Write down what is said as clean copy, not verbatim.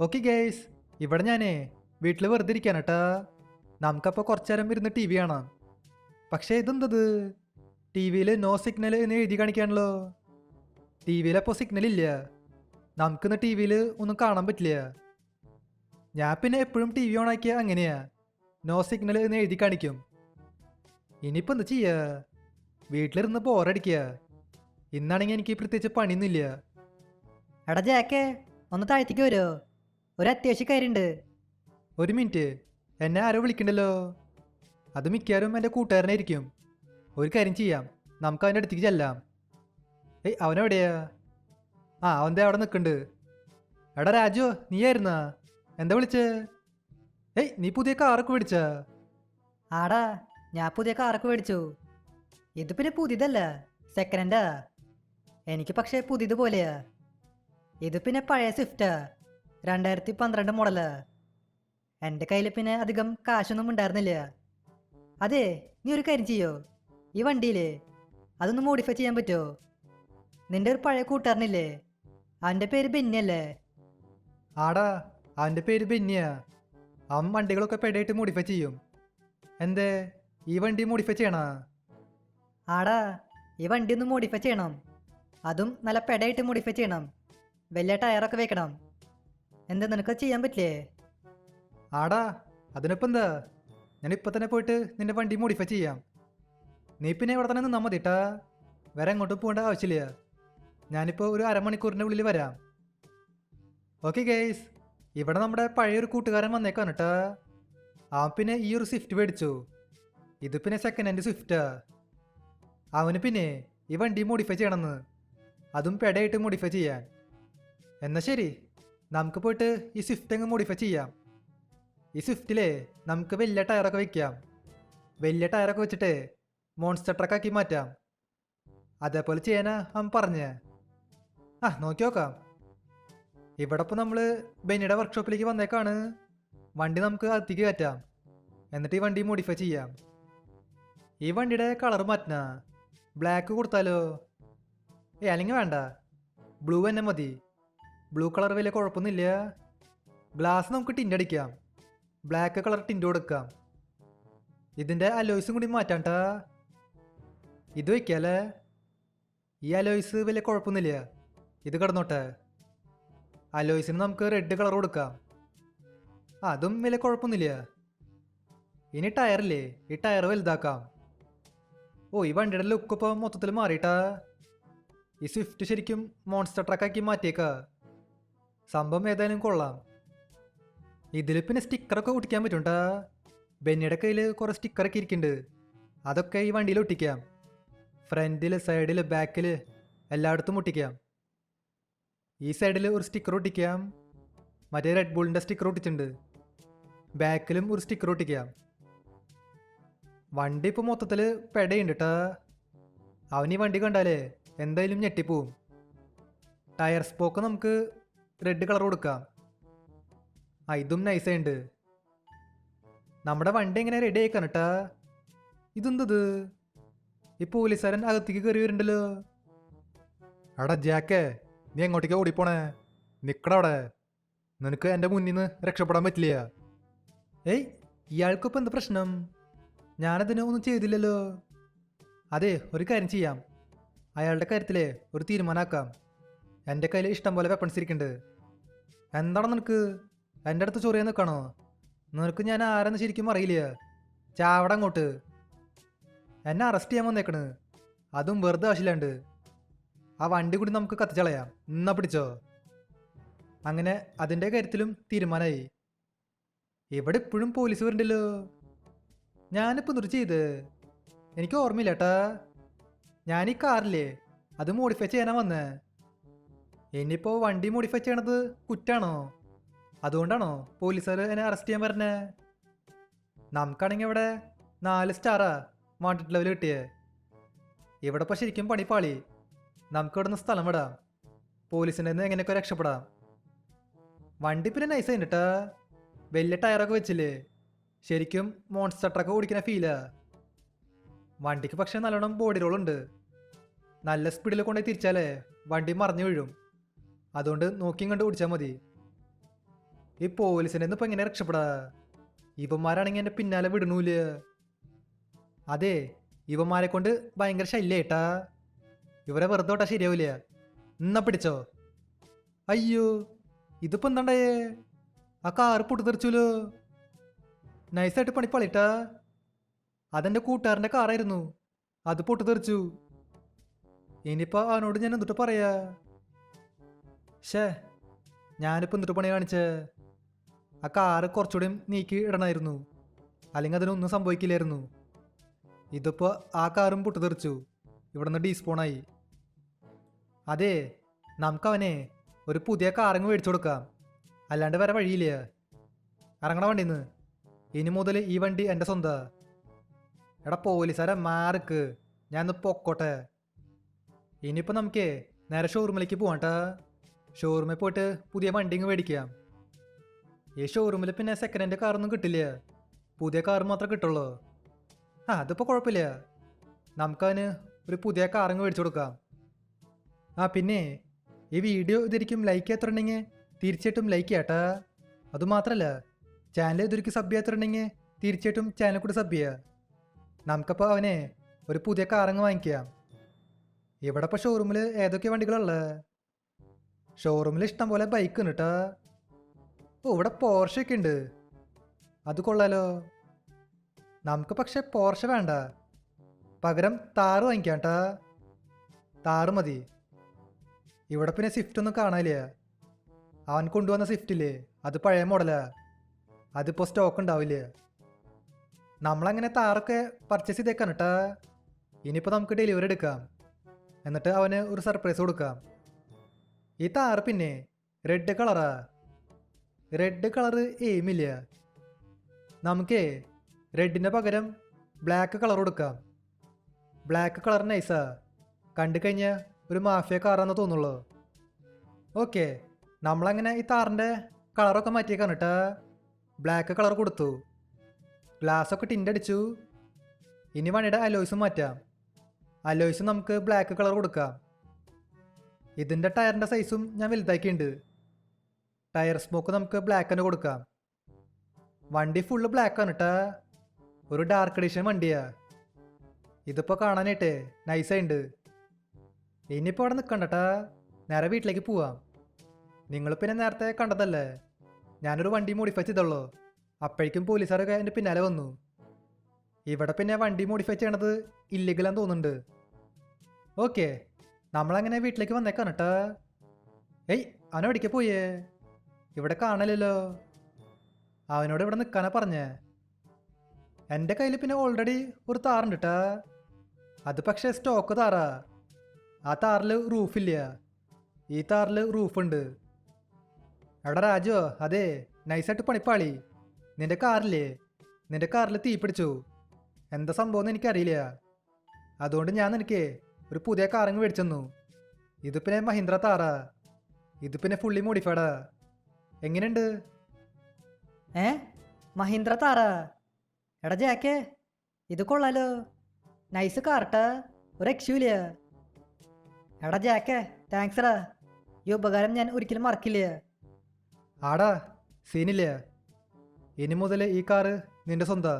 Okay guys, ഇവിടെ ഞാനേ വീട്ടിൽ വെറുതെ ഇരിക്കാണ് കേട്ടാ. നമുക്കപ്പോൾ കുറച്ചു നേരം ഇരുന്ന് ടി വി കാണാം. പക്ഷേ ഇതെന്തത്, ടി വിയിൽ നോ സിഗ്നൽ എന്ന് എഴുതി കാണിക്കാണല്ലോ. ടി വിയിലപ്പോൾ സിഗ്നൽ ഇല്ല, നമുക്കിന്ന് ടി വിയിൽ ഒന്നും കാണാൻ പറ്റില്ല. ഞാൻ പിന്നെ എപ്പോഴും ടി വി ഓൺ ആക്കിയാൽ അങ്ങനെയാ, നോ സിഗ്നൽ എന്ന് എഴുതി കാണിക്കും. ഇനിയിപ്പോൾ എന്താ ചെയ്യുക, വീട്ടിലിരുന്ന് ബോറടിക്കുക. ഇന്നാണെങ്കിൽ എനിക്ക് പ്രത്യേകിച്ച് പണിയൊന്നുമില്ല. എടാ ജാക്കേ, ഒന്ന് താഴ്ത്തിക്ക് വരുമോ? ഒരു അത്യാവശ്യ കാര്യമുണ്ട്. ഒരു മിനിറ്റ്, എന്നെ ആരോ വിളിക്കണ്ടല്ലോ. അത് മിക്കവാറും എൻ്റെ കൂട്ടുകാരനായിരിക്കും. ഒരു കാര്യം ചെയ്യാം, നമുക്ക് അവൻ്റെ അടുത്തേക്ക് ചെല്ലാം. ഏയ്, അവനെവിടെയാ? അവൻ്റെ അവിടെ നിൽക്കുന്നുണ്ട്. എടാ രാജു, നീയായിരുന്നാ? എന്താ വിളിച്ചേ? ഏയ്, നീ പുതിയ കാറൊക്കെ മേടിച്ചാ? ആടാ, ഞാൻ പുതിയ കാറൊക്കെ മേടിച്ചു. ഇത് പിന്നെ പുതിയതല്ല, സെക്കൻഡ് ഹാൻഡാ. എനിക്ക് പക്ഷേ പുതിയത് പോലെയാ. ഇത് പിന്നെ പഴയ സ്വിഫ്റ്റാ, 2012 മോഡലാ. എൻ്റെ കയ്യിൽ പിന്നെ അധികം കാശൊന്നും ഉണ്ടായിരുന്നില്ല. അതെ, നീ ഒരു കാര്യം ചെയ്യോ, ഈ വണ്ടിയില്ലേ അതൊന്ന് മോഡിഫൈ ചെയ്യാൻ പറ്റുമോ? നിന്റെ ഒരു പഴയ കൂട്ടുകാരനില്ലേ, അവൻ്റെ പേര് ബെന്നിയല്ലേ? ആടാ, അവൻ്റെ പേര് ബെന്നിയാ. അവൻ വണ്ടികളൊക്കെ പെടായിട്ട് മോഡിഫൈ ചെയ്യും. എന്തേ, ഈ വണ്ടി മോഡിഫൈ ചെയ്യണാ? ആടാ, ഈ വണ്ടി ഒന്ന് മോഡിഫൈ ചെയ്യണം. അതും നല്ല പെടയായിട്ട് മോഡിഫൈ ചെയ്യണം. വലിയ ടയറൊക്കെ വെക്കണം. എന്താ നിനക്ക് ചെയ്യാൻ പറ്റില്ലേ? ആടാ, അതിനിപ്പോൾ എന്താ, ഞാൻ ഇപ്പം തന്നെ പോയിട്ട് നിന്റെ വണ്ടി മോഡിഫൈ ചെയ്യാം. നീ പിന്നെ ഇവിടെ തന്നെ നിന്നാൽ മതി കേട്ടാ, വേറെ എങ്ങോട്ടും പോകേണ്ട ആവശ്യമില്ല. ഞാനിപ്പോൾ ഒരു അരമണിക്കൂറിൻ്റെ ഉള്ളിൽ വരാം. ഓക്കെ ഗേയ്സ്, ഇവിടെ നമ്മുടെ പഴയൊരു കൂട്ടുകാരൻ വന്നേക്കാണ് കേട്ടാ. അവൻ പിന്നെ ഈ ഒരു സ്വിഫ്റ്റ് മേടിച്ചു. ഇത് പിന്നെ സെക്കൻഡ് ഹാൻഡ് സ്വിഫ്റ്റാ. അവന് പിന്നെ ഈ വണ്ടി മോഡിഫൈ ചെയ്യണമെന്ന്, അതും പെടയായിട്ട് മോഡിഫൈ ചെയ്യാൻ. എന്നാൽ ശരി, നമുക്ക് പോയിട്ട് ഈ സ്വിഫ്റ്റ് അങ്ങ് മോഡിഫൈ ചെയ്യാം. ഈ സ്വിഫ്റ്റിലേ നമുക്ക് വലിയ ടയറൊക്കെ വെക്കാം. വലിയ ടയറൊക്കെ വെച്ചിട്ട് മോൺസ്റ്റർ ട്രക്കാക്കി മാറ്റാം. അതേപോലെ ചെയ്യാനാ അവൻ പറഞ്ഞേ. നോക്കി നോക്കാം. ഇവിടെ ഇപ്പോൾ നമ്മൾ ബെന്നിയുടെ വർക്ക്ഷോപ്പിലേക്ക് വന്നേക്കാണ്. വണ്ടി നമുക്ക് അകത്തേക്ക് കയറ്റാം, എന്നിട്ട് ഈ വണ്ടി മോഡിഫൈ ചെയ്യാം. ഈ വണ്ടിയുടെ കളർ മാറ്റാ, ബ്ലാക്ക് കൊടുത്താലോ? അല്ലെങ്കിൽ വേണ്ട, ബ്ലൂ തന്നെ മതി. ബ്ലൂ കളർ വലിയ കുഴപ്പമൊന്നുമില്ല. ഗ്ലാസ് നമുക്ക് ടിൻ്റ് അടിക്കാം, ബ്ലാക്ക് കളർ ടിൻ്റ് കൊടുക്കാം. ഇതിൻ്റെ അലോയ്സും കൂടി മാറ്റാണ്ടാ. ഇത് വയ്ക്കാല്ലേ? ഈ അലോയ്സ് വലിയ കുഴപ്പമൊന്നുമില്ല, ഇത് കിടന്നോട്ടെ. അലോയ്സിന് നമുക്ക് റെഡ് കളർ കൊടുക്കാം, അതും വലിയ കുഴപ്പമൊന്നുമില്ല. ഇനി ടയറില്ലേ, ഈ ടയർ വലുതാക്കാം. ഈ വണ്ടിയുടെ ലുക്ക് ഇപ്പോൾ മൊത്തത്തിൽ മാറിയിട്ടാ. ഈ സ്വിഫ്റ്റ് ശരിക്കും മോൺസ്റ്റർ ട്രക്കാക്കി മാറ്റിയേക്കാ. സംഭവം ഏതായാലും കൊള്ളാം. ഇതിൽ പിന്നെ സ്റ്റിക്കറൊക്കെ ഒട്ടിക്കാൻ പറ്റുണ്ടാ. ബെന്നിയുടെ കയ്യിൽ കുറേ സ്റ്റിക്കറൊക്കെ ഇരിക്കുന്നുണ്ട്, അതൊക്കെ ഈ വണ്ടിയിൽ ഒട്ടിക്കാം. ഫ്രണ്ടിൽ, സൈഡിൽ, ബാക്കിൽ എല്ലായിടത്തും ഒട്ടിക്കാം. ഈ സൈഡിൽ ഒരു സ്റ്റിക്കർ ഒട്ടിക്കാം, മറ്റേ റെഡ് ബുള്ളിൻ്റെ സ്റ്റിക്കർ ഒട്ടിച്ചിട്ടുണ്ട്. ബാക്കിലും ഒരു സ്റ്റിക്കർ ഒട്ടിക്കാം. വണ്ടി ഇപ്പോൾ മൊത്തത്തിൽ പെടയുണ്ട് കേട്ടാ. അവൻ ഈ വണ്ടി കണ്ടാലേ എന്തായാലും ഞെട്ടിപ്പോവും. ടയർ സ്പോക്ക് നമുക്ക് റെഡ് കളർ കൊടുക്കാം. ഇതും നൈസായിട്ടുണ്ട്. നമ്മുടെ വണ്ടി എങ്ങനെ റെഡി ആയിക്കാൻ കേട്ടാ. ഇതെന്തത്, ഈ പോലീസുകാരൻ അകത്തേക്ക് കയറി വരുന്നുണ്ടല്ലോ. എടാ ജാക്കേ, നീ എങ്ങോട്ടേക്കാ ഓടിപ്പോണേ? നിക്കട അവിടെ, നിനക്ക് എൻ്റെ മുന്നിൽ നിന്ന് രക്ഷപ്പെടാൻ പറ്റില്ല. ഏയ്, ഇയാൾക്കിപ്പോൾ എന്താ പ്രശ്നം? ഞാനതിനെ ഒന്നും ചെയ്തില്ലല്ലോ. അതെ, ഒരു കാര്യം ചെയ്യാം, അയാളുടെ കാര്യത്തിലേ ഒരു തീരുമാനമാക്കാം. എൻ്റെ കയ്യിൽ ഇഷ്ടം പോലെ വെപ്പൺസ് ഇരിക്കുന്നുണ്ട്. എന്താണ് നിനക്ക് എൻ്റെ അടുത്ത് ചൊറിയാൻ നിൽക്കണോ? നിനക്ക് ഞാൻ ആരെന്ന് ശരിക്കും അറിയില്ല. ചാവട അങ്ങോട്ട്. എന്നെ അറസ്റ്റ് ചെയ്യാൻ വന്നേക്കണ്, അതും വെറുതെ ആവശ്യമില്ലാണ്ട്. ആ വണ്ടി കൂടി നമുക്ക് കത്തിച്ചളയാം, എന്നാ പിടിച്ചോ. അങ്ങനെ അതിൻ്റെ കാര്യത്തിലും തീരുമാനമായി. ഇവിടെ ഇപ്പോഴും പോലീസ് വരുന്നുണ്ടല്ലോ. ഞാനിപ്പോൾ എന്തൊരു ചെയ്ത്, എനിക്ക് ഓർമ്മയില്ല ഏട്ടാ. ഞാൻ ഈ കാറില്ലേ അത് മോഡിഫൈ ചെയ്യാനാ വന്നേ. ഇനിയിപ്പോൾ വണ്ടി മോഡിഫൈ ചെയ്യണത് കുറ്റാണോ? അതുകൊണ്ടാണോ പോലീസുകാർ എന്നെ അറസ്റ്റ് ചെയ്യാൻ പറഞ്ഞേ? നമുക്കാണെങ്കിൽ ഇവിടെ 4 സ്റ്റാറാ വാണ്ടഡ് ലെവൽ കിട്ടിയേ. ഇവിടെ ഇപ്പോൾ ശരിക്കും പണിപ്പാളി. നമുക്ക് ഇവിടെ നിന്ന് സ്ഥലം വിടാം, പോലീസിൻ്റെ നിന്ന് എങ്ങനെയൊക്കെ രക്ഷപ്പെടാം. വണ്ടി പിന്നെ നൈസായി കേട്ടാ, വലിയ ടയറൊക്കെ വെച്ചില്ലേ, ശരിക്കും മോൺസ്റ്റർ ട്രക്ക് ഓടിക്കുന്ന ഫീലാ. വണ്ടിക്ക് പക്ഷേ നല്ലോണം ബോഡി റോളുണ്ട്. നല്ല സ്പീഡിൽ കൊണ്ടുപോയി തിരിച്ചാലേ വണ്ടി മറിഞ്ഞു വീഴും. അതുകൊണ്ട് നോക്കിയും കണ്ട് ഓടിച്ചാൽ മതി. ഈ പോലീസിനെ ഇപ്പൊ എങ്ങനെ രക്ഷപ്പെടാ? ഇവന്മാരാണെങ്കിൽ എന്നെ പിന്നാലെ വിടണൂല. അതെ, ഇവന്മാരെ കൊണ്ട് ഭയങ്കര ശല്യേട്ടാ. ഇവരെ വെറുതെ വിട്ടാ ശരിയാവില്ല. എന്നാ പിടിച്ചോ. അയ്യോ, ഇതിപ്പോ എന്താണ്ടായേ? ആ കാറ് പൊട്ടിത്തെറിച്ചൂലോ. നൈസായിട്ട് പണിപ്പാളിട്ടാ. അതെന്റെ കൂട്ടുകാരന്റെ കാറായിരുന്നു, അത് പൊട്ടിത്തെറിച്ചു. ഇനിയിപ്പോ അവനോട് ഞാൻ എന്തിട്ട് പറയാ? ഷേ, ഞാനിപ്പോ എന്തിട്ട് പണി കാണിച്ചേ? ആ കാറ് കുറച്ചുകൂടി നീക്കി ഇടണമായിരുന്നു, അല്ലെങ്കിൽ അതിനൊന്നും സംഭവിക്കില്ലായിരുന്നു. ഇതിപ്പോ ആ കാറും പൊട്ടിത്തെറിച്ചു, ഇവിടെ നിന്ന് ഡീസ്പോണായി. അതെ, നമുക്കവനെ ഒരു പുതിയ കാറങ്ങ് മേടിച്ചു കൊടുക്കാം, അല്ലാണ്ട് വേറെ വഴിയില്ല. ഇറങ്ങണ വണ്ടിന്ന്. ഇനി മുതൽ ഈ വണ്ടി എൻ്റെ സ്വന്തം. എടാ പോലീസുകാരെ മാർക്ക്, ഞാൻ ഒന്ന് പൊക്കോട്ടെ. ഇനിയിപ്പോൾ നമുക്കേ നേരെ ഷോറൂമിലേക്ക് പോവാട്ടാ. ഷോറൂമിൽ പോയിട്ട് പുതിയ വണ്ടി ഇങ്ങ് മേടിക്കാം. ഈ ഷോറൂമിൽ പിന്നെ സെക്കൻഡ് ഹാൻഡ് കാറൊന്നും കിട്ടില്ല, പുതിയ കാർ മാത്രമേ കിട്ടുള്ളൂ. അതിപ്പോൾ കുഴപ്പമില്ല, നമുക്കതിന് ഒരു പുതിയ കാറങ്ങ് മേടിച്ചു കൊടുക്കാം. പിന്നെ ഈ വീഡിയോ ഇതൊരിക്കും ലൈക്ക് ചെയ്യാത്തുണ്ടെങ്കിൽ തീർച്ചയായിട്ടും ലൈക്ക് ചെയ്യാട്ടാ. അതുമാത്രമല്ല, ചാനൽ ഇതൊരിക്കും സബ് ചെയ്യാത്തുണ്ടെങ്കിൽ തീർച്ചയായിട്ടും ചാനൽ കൂടി സബ് ചെയ്യുക. നമുക്കപ്പോൾ അവനെ ഒരു പുതിയ കാറങ്ങ് വാങ്ങിക്കാം. ഇവിടെ ഇപ്പോൾ ഷോറൂമിൽ ഏതൊക്കെ വണ്ടികളുള്ളത്? ഷോറൂമിൽ ഇഷ്ടം പോലെ ബൈക്ക് ഉണ്ട് കേട്ടാ. ഇവിടെ പോർഷൊക്കെ ഉണ്ട്, അത് കൊള്ളാലോ. നമുക്ക് പക്ഷെ പോർഷ വേണ്ട, പകരം താറ് വാങ്ങിക്കാം കേട്ടാ. താറ് മതി. ഇവിടെ പിന്നെ സ്വിഫ്റ്റ് ഒന്നും കാണാനില്ല. അവൻ കൊണ്ടുവന്ന സ്വിഫ്റ്റില്ലേ, അത് പഴയ മോഡലാ, അതിപ്പോൾ സ്റ്റോക്ക് ഉണ്ടാവില്ല. നമ്മളങ്ങനെ താറൊക്കെ പർച്ചേസ് ചെയ്തേക്കാൻ കേട്ടാ. ഇനിയിപ്പോൾ നമുക്ക് ഡെലിവറി എടുക്കാം, എന്നിട്ട് അവന് ഒരു സർപ്രൈസ് കൊടുക്കാം. ഈ താറ് പിന്നെ റെഡ് കളറാ. റെഡ് കളറ് എയിമില്ല. നമുക്കേ റെഡിൻ്റെ പകരം ബ്ലാക്ക് കളർ കൊടുക്കാം. ബ്ലാക്ക് കളർ നൈസാ, കണ്ടു കഴിഞ്ഞാൽ ഒരു മാഫിയ കാറാന്ന് തോന്നുള്ളൂ. ഓക്കെ, നമ്മളങ്ങനെ ഈ താറിൻ്റെ കളറൊക്കെ മാറ്റിയേക്കാൻ കേട്ടാ. ബ്ലാക്ക് കളർ കൊടുത്തു, ഗ്ലാസ്സൊക്കെ ടിൻ്റടിച്ചു. ഇനി വണ്ടിയുടെ അലോയ്സും മാറ്റാം. അലോയ്സും നമുക്ക് ബ്ലാക്ക് കളർ കൊടുക്കാം. ഇതിൻ്റെ ടയറിൻ്റെ സൈസും ഞാൻ വലുതാക്കിയിട്ടുണ്ട്. ടയർ സ്മോക്ക് നമുക്ക് ബ്ലാക്ക് തന്നെ കൊടുക്കാം. വണ്ടി ഫുള്ള് ബ്ലാക്കാണ് കേട്ടാ, ഒരു ഡാർക്ക് എഡിഷൻ വണ്ടിയാ. ഇതിപ്പോൾ കാണാനായിട്ടേ നൈസായിട്ടുണ്ട്. ഇനിയിപ്പോൾ അവിടെ നിൽക്കണ്ടട്ടാ, നേരെ വീട്ടിലേക്ക് പോവാം. നിങ്ങൾ പിന്നെ നേരത്തെ കണ്ടതല്ലേ, ഞാനൊരു വണ്ടി മോഡിഫൈ ചെയ്തുള്ളൂ. അപ്പോഴേക്കും പോലീസുകാരൊക്കെ എൻ്റെ പിന്നാലെ വന്നു. ഇവിടെ പിന്നെ വണ്ടി മോഡിഫൈ ചെയ്യണത് ഇല്ലീഗലാന്ന് തോന്നുന്നുണ്ട്. ഓക്കെ, നമ്മളങ്ങനെ വീട്ടിലേക്ക് വന്നേക്കാണ് കേട്ടാ. അവനെ എവിടേക്ക് പോയേ? ഇവിടെ കാണലല്ലോ. അവനോട് ഇവിടെ നിൽക്കാനാ പറഞ്ഞേ. എൻ്റെ കയ്യിൽ പിന്നെ ഓൾറെഡി ഒരു താറുണ്ട് കേട്ടാ, അത് പക്ഷേ സ്റ്റോക്ക് താറാ. ആ താറിൽ റൂഫില്ല, ഈ താറിൽ റൂഫുണ്ട്. എടാ രാജോ, അതെ, നൈസായിട്ട് പണിപ്പാളി. നിന്റെ കാറിൽ തീ പിടിച്ചു. എന്താ സംഭവം എന്ന് എനിക്കറിയില്ല. അതുകൊണ്ട് ഞാൻ നിനക്ക് ഒരു പുതിയ കാറങ്ങ് മേടിച്ചെന്നു. ഇത് പിന്നെ മഹീന്ദ്ര താറാ, ഇത് പിന്നെ ഫുള്ളി മോഡിഫൈഡാ. എങ്ങനെയുണ്ട്? മഹീന്ദ്ര താറാ? എടാ ജാക്കേ, ഇത് കൊള്ളാലോ, നൈസ് കാർട്ടാ, ഒരു രക്ഷയില്ല. എടാ ജാക്കേ, താങ്ക്സ് എടാ, ഈ ഉപകാരം ഞാൻ ഒരിക്കലും മറക്കില്ല. ആടാ, സീനില്ല. ഇനി മുതൽ ഈ കാറ് നിന്റെ സ്വന്തം.